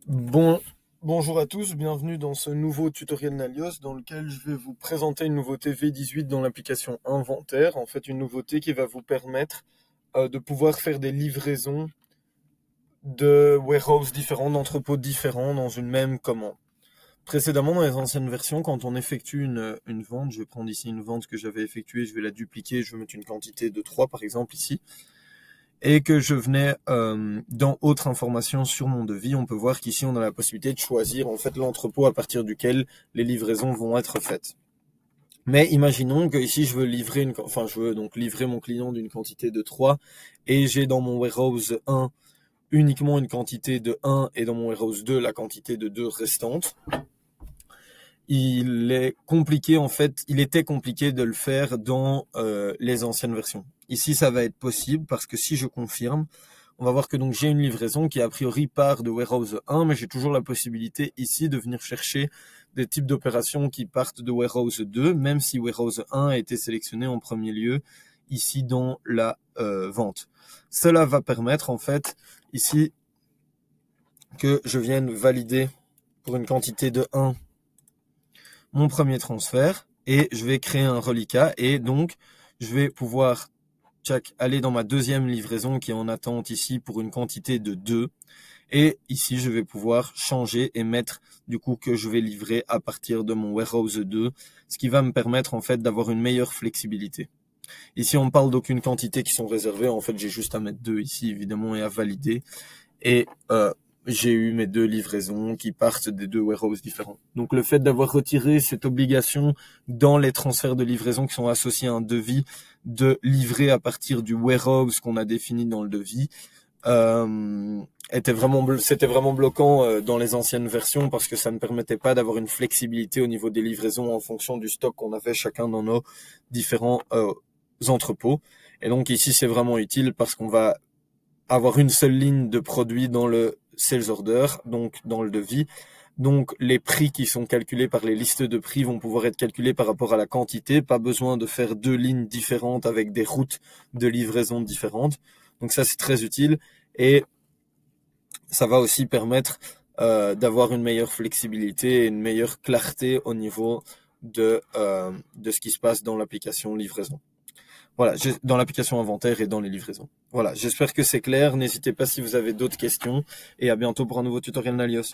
Bon, bonjour à tous, bienvenue dans ce nouveau tutoriel Nalios dans lequel je vais vous présenter une nouveauté V18 dans l'application Inventaire. En fait, une nouveauté qui va vous permettre de pouvoir faire des livraisons de warehouses différents, d'entrepôts différents dans une même commande. Précédemment, dans les anciennes versions, quand on effectue une vente, je vais prendre ici une vente que j'avais effectuée, je vais la dupliquer, je vais mettre une quantité de 3 par exemple ici. Et que je venais dans autre information sur mon devis, on peut voir qu'ici on a la possibilité de choisir en fait l'entrepôt à partir duquel les livraisons vont être faites. Mais imaginons que ici je veux je veux donc livrer mon client d'une quantité de 3 et j'ai dans mon warehouse 1 uniquement une quantité de 1 et dans mon warehouse 2 la quantité de 2 restante. Il était compliqué de le faire dans les anciennes versions. Ici, ça va être possible parce que si je confirme, on va voir que donc j'ai une livraison qui a priori part de Warehouse 1, mais j'ai toujours la possibilité ici de venir chercher des types d'opérations qui partent de Warehouse 2, même si Warehouse 1 a été sélectionné en premier lieu ici dans la vente. Cela va permettre en fait ici que je vienne valider pour une quantité de 1 mon premier transfert et je vais créer un reliquat et donc je vais pouvoir aller dans ma deuxième livraison qui est en attente ici pour une quantité de 2 et ici je vais pouvoir changer et mettre du coup que je vais livrer à partir de mon warehouse 2, ce qui va me permettre en fait d'avoir une meilleure flexibilité. Ici on parle d'aucune quantité qui sont réservées, en fait j'ai juste à mettre 2 ici évidemment et à valider et j'ai eu mes 2 livraisons qui partent des 2 warehouses différents. Donc le fait d'avoir retiré cette obligation dans les transferts de livraison qui sont associés à un devis de livrer à partir du warehouse qu'on a défini dans le devis, c'était vraiment bloquant dans les anciennes versions parce que ça ne permettait pas d'avoir une flexibilité au niveau des livraisons en fonction du stock qu'on avait chacun dans nos différents entrepôts. Et donc ici c'est vraiment utile parce qu'on va avoir une seule ligne de produit dans le sales order, donc dans le devis. Donc les prix qui sont calculés par les listes de prix vont pouvoir être calculés par rapport à la quantité, pas besoin de faire 2 lignes différentes avec des routes de livraison différentes. Donc ça c'est très utile et ça va aussi permettre d'avoir une meilleure flexibilité et une meilleure clarté au niveau de ce qui se passe dans l'application livraison. Voilà, dans l'application inventaire et dans les livraisons. Voilà, j'espère que c'est clair. N'hésitez pas si vous avez d'autres questions et à bientôt pour un nouveau tutoriel Nalios.